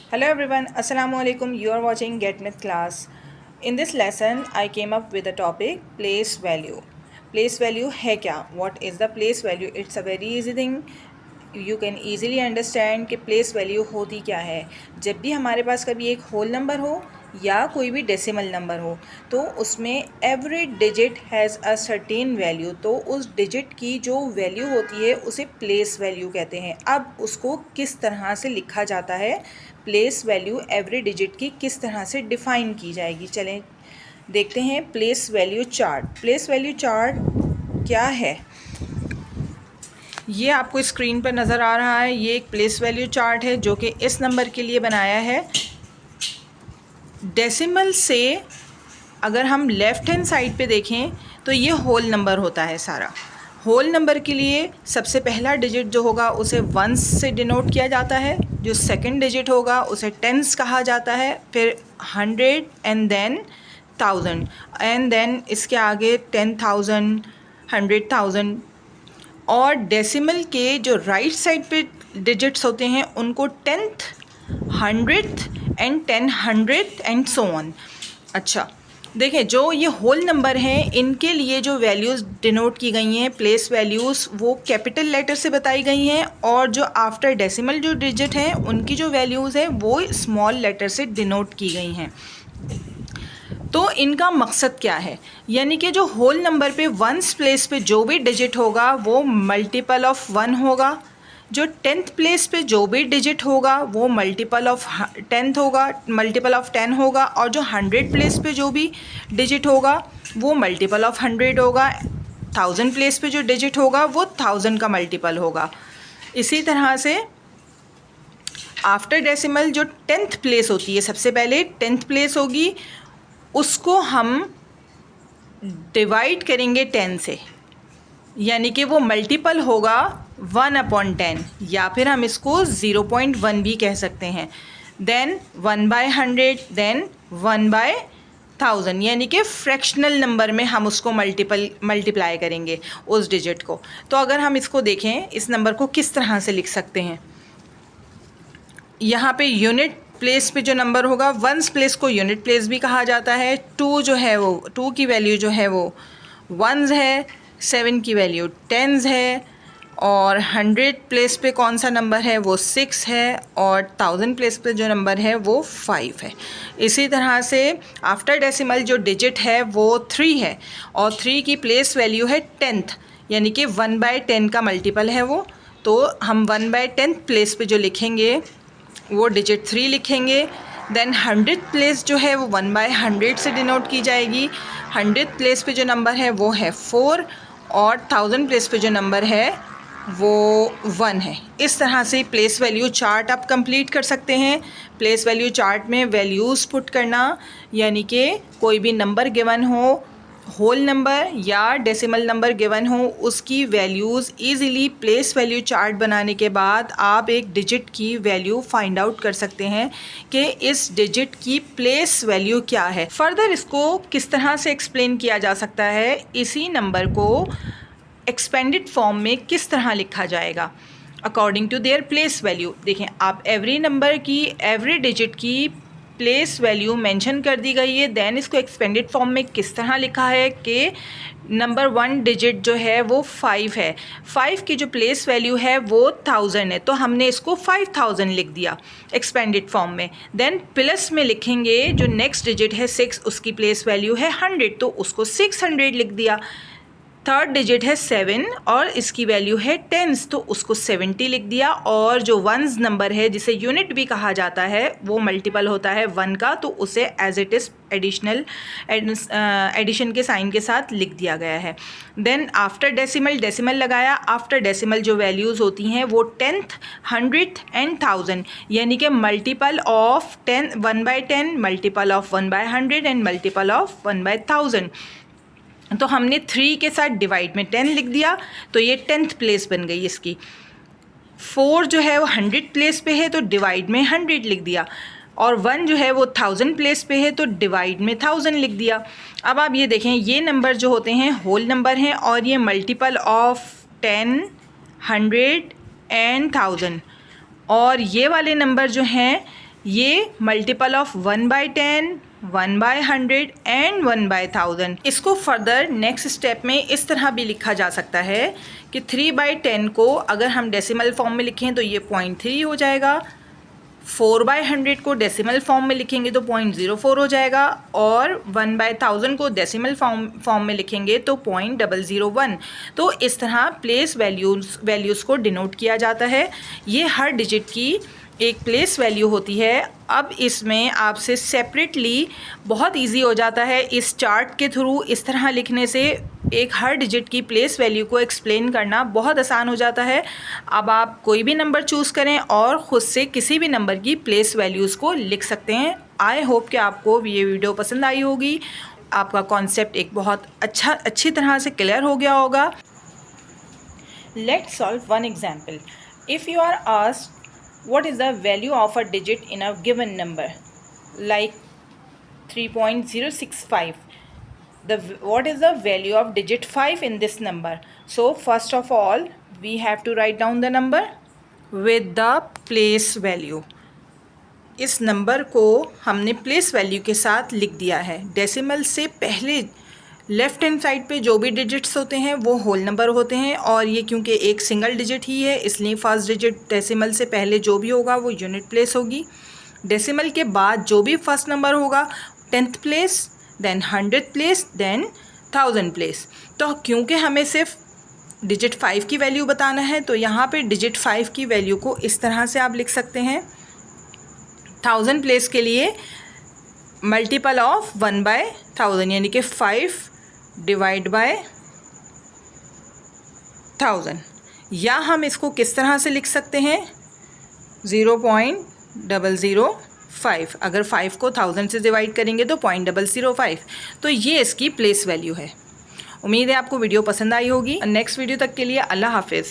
Hello everyone, Assalamu alaikum. You are watching Get Myth class. In this lesson, I came up with the topic place value. Place value है क्या? What is the place value? It's a very easy thing. You can easily understand कि place value होती क्या है. जब भी हमारे पास कभी एक whole number हो या कोई भी डेसिमल नंबर हो तो उसमें every digit has a certain value, तो उस डिजिट की जो वैल्यू होती है उसे प्लेस वैल्यू कहते हैं. अब उसको किस तरह से लिखा जाता है, प्लेस वैल्यू एवरी डिजिट की किस तरह से डिफ़ाइन की जाएगी, चलें देखते हैं. Place value chart. Place value chart क्या है ये आपको स्क्रीन पर नज़र आ रहा है. ये एक प्लेस वैल्यू चार्ट है जो कि इस नंबर के लिए बनाया है. डेसिमल से अगर हम लेफ़्ट हैंड साइड पे देखें तो ये होल नंबर होता है सारा. होल नंबर के लिए सबसे पहला डिजिट जो होगा उसे वंस से डिनोट किया जाता है, जो सेकंड डिजिट होगा उसे टेंस कहा जाता है, फिर 100 एंड देन 1000 एंड देन इसके आगे 10,000 100,000. और डेसिमल के जो राइट साइड पे डिजिट्स होते हैं उनको 10th 100th and 10 100 and so on. अच्छा देखें, जो ये होल नंबर हैं इनके लिए जो वैल्यूज़ डिनोट की गई हैं प्लेस वैल्यूज़ वो कैपिटल लेटर से बताई गई हैं, और जो आफ्टर डेसिमल जो डिजिट हैं उनकी जो वैल्यूज़ हैं वो स्मॉल लेटर से डिनोट की गई हैं. तो इनका मकसद क्या है, यानी कि जो होल नंबर पे वंस प्लेस पे जो भी डिजिट होगा वो मल्टीपल ऑफ 1 होगा, जो 10th प्लेस पे जो भी डिजिट होगा वो मल्टीपल ऑफ 10th होगा, मल्टीपल ऑफ 10 होगा, और जो 100 प्लेस पे जो भी डिजिट होगा वो मल्टीपल ऑफ 100 होगा. 1000 प्लेस पे जो डिजिट होगा वो 1000 का मल्टीपल होगा. इसी तरह से आफ्टर डेसिमल जो 10th प्लेस होती है, सबसे पहले 10th प्लेस होगी, उसको हम डिवाइड करेंगे 10 से, यानी कि वो मल्टीपल होगा 1/10, या फिर हम इसको 0.1 भी कह सकते हैं. देन 1/100, देन 1/1000, यानी कि फ्रैक्शनल नंबर में हम उसको मल्टीप्लाई करेंगे उस डिजिट को. तो अगर हम इसको देखें, इस नंबर को किस तरह से लिख सकते हैं. यहाँ पे यूनिट प्लेस पे जो नंबर होगा, वंस प्लेस को यूनिट प्लेस भी कहा जाता है. 2 जो है वो 2 की वैल्यू जो है वो वंस है, 7 की वैल्यू टेंस है, और 100 प्लेस पे कौन सा नंबर है वो 6 है, और 1000 प्लेस पे जो नंबर है वो 5 है. इसी तरह से आफ्टर डेसिमल जो डिजिट है वो 3 है, और 3 की प्लेस वैल्यू है 10th, यानी कि 1/10 का मल्टीपल है वो. तो हम 1/10 प्लेस पे जो लिखेंगे वो डिजिट 3 लिखेंगे. देन 100th प्लेस जो है वो 1/100 से डिनोट की जाएगी. 100th प्लेस पे जो नंबर है वो है 4, और 1000 प्लेस पे जो नंबर है वो 1 है. इस तरह से प्लेस वैल्यू चार्ट आप कंप्लीट कर सकते हैं. प्लेस वैल्यू चार्ट में वैल्यूज़ पुट करना, यानी कि कोई भी नंबर गिवन हो, होल नंबर या डेसिमल नंबर गिवन हो, उसकी values easily place value chart बनाने के बाद आप एक डिजिट की वैल्यू फाइंड आउट कर सकते हैं कि इस डिजिट की प्लेस वैल्यू क्या है. फर्दर इसको किस तरह से एक्सप्लेन किया जा सकता है, इसी नंबर को एक्सपेंडेड फॉर्म में किस तरह लिखा जाएगा according to their place value. देखें, आप एवरी नंबर की एवरी डिजिट की प्लेस वैल्यू मेंशन कर दी गई है. देन इसको एक्सपेंडेड फॉर्म में किस तरह लिखा है कि नंबर 1 डिजिट जो है वो 5 है, 5 की जो प्लेस वैल्यू है वो 1000 है, तो हमने इसको 5000 लिख दिया एक्सपेंडेड फॉर्म में. देन प्लस में लिखेंगे जो नेक्स्ट डिजिट है 6, उसकी प्लेस वैल्यू है 100, तो उसको 600 लिख दिया. थर्ड डिजिट है 7 और इसकी वैल्यू है 10, तो उसको 70 लिख दिया. और जो वंस नंबर है जिसे यूनिट भी कहा जाता है वो मल्टीपल होता है 1 का, तो उसे एज इट इज़ एडिशन के साइन के साथ लिख दिया गया है. देन आफ्टर डेसिमल लगाया. आफ्टर डेसिमल जो वैल्यूज़ होती हैं वो 10th 100th एंड 1000, यानी कि multiple of 1/10, multiple of 1/100 and multiple of 1/1000. तो हमने 3 के साथ डिवाइड में 10 लिख दिया, तो ये 10th प्लेस बन गई इसकी. 4 जो है वो 100 प्लेस पे है तो डिवाइड में 100 लिख दिया, और 1 जो है वो 1000 प्लेस पे है तो डिवाइड में 1000 लिख दिया. अब आप ये देखें, ये नंबर जो होते हैं होल नंबर हैं, और ये मल्टीपल ऑफ 10, 100 एंड 1000, और ये वाले नंबर जो हैं ये मल्टीपल ऑफ 1/10, 1/100 एंड 1/1000। इसको फर्दर नेक्स्ट स्टेप में इस तरह भी लिखा जा सकता है कि 3/10 को अगर हम डेसिमल फॉर्म में लिखें तो ये 0.3 हो जाएगा, 4/100 को डेसिमल फॉर्म में लिखेंगे तो 0.04 हो जाएगा, और 1/1000 को डेसिमल फॉर्म में लिखेंगे तो 0.001। तो इस तरह प्लेस वैल्यूज़ को डिनोट किया जाता है। ये हर डिजिट की एक प्लेस वैल्यू होती है। अब इसमें आपसे सेपरेटली बहुत इजी हो जाता है इस चार्ट के थ्रू इस तरह लिखने से, एक हर डिजिट की प्लेस वैल्यू को एक्सप्लेन करना बहुत आसान हो जाता है। अब आप कोई भी नंबर चूज़ करें और ख़ुद से किसी भी नंबर की प्लेस वैल्यूज़ को लिख सकते हैं। आई होप कि आपको ये वीडियो पसंद आई होगी, आपका कॉन्सेप्ट एक बहुत अच्छी तरह से क्लियर हो गया होगा। Let's solve one example. If you are asked what is the value of a digit in a given number, like 3.065, what is the value of digit 5 in this number? So first of all we have to write down the number with the place value। इस number को हमने place value के साथ लिख दिया है। Decimal से पहले लेफ़्ट हैंड साइड पे जो भी डिजिट्स होते हैं वो होल नंबर होते हैं, और ये क्योंकि एक सिंगल डिजिट ही है इसलिए फर्स्ट डिजिट डेसिमल से पहले जो भी होगा वो यूनिट प्लेस होगी। डेसिमल के बाद जो भी फर्स्ट नंबर होगा 10th place, then 100th place, then 1000 place. तो क्योंकि हमें सिर्फ डिजिट 5 की वैल्यू बताना है तो यहाँ पे डिजिट 5 की वैल्यू को इस तरह से आप लिख सकते हैं। 1000 प्लेस के लिए मल्टीपल ऑफ 1/1000 यानी कि 5 डिवाइड बाय 1000, या हम इसको किस तरह से लिख सकते हैं 0.005। अगर 5 को 1000 से डिवाइड करेंगे तो 0.005। तो ये इसकी प्लेस वैल्यू है। उम्मीद है आपको वीडियो पसंद आई होगी। नेक्स्ट वीडियो तक के लिए अल्लाह हाफिज़।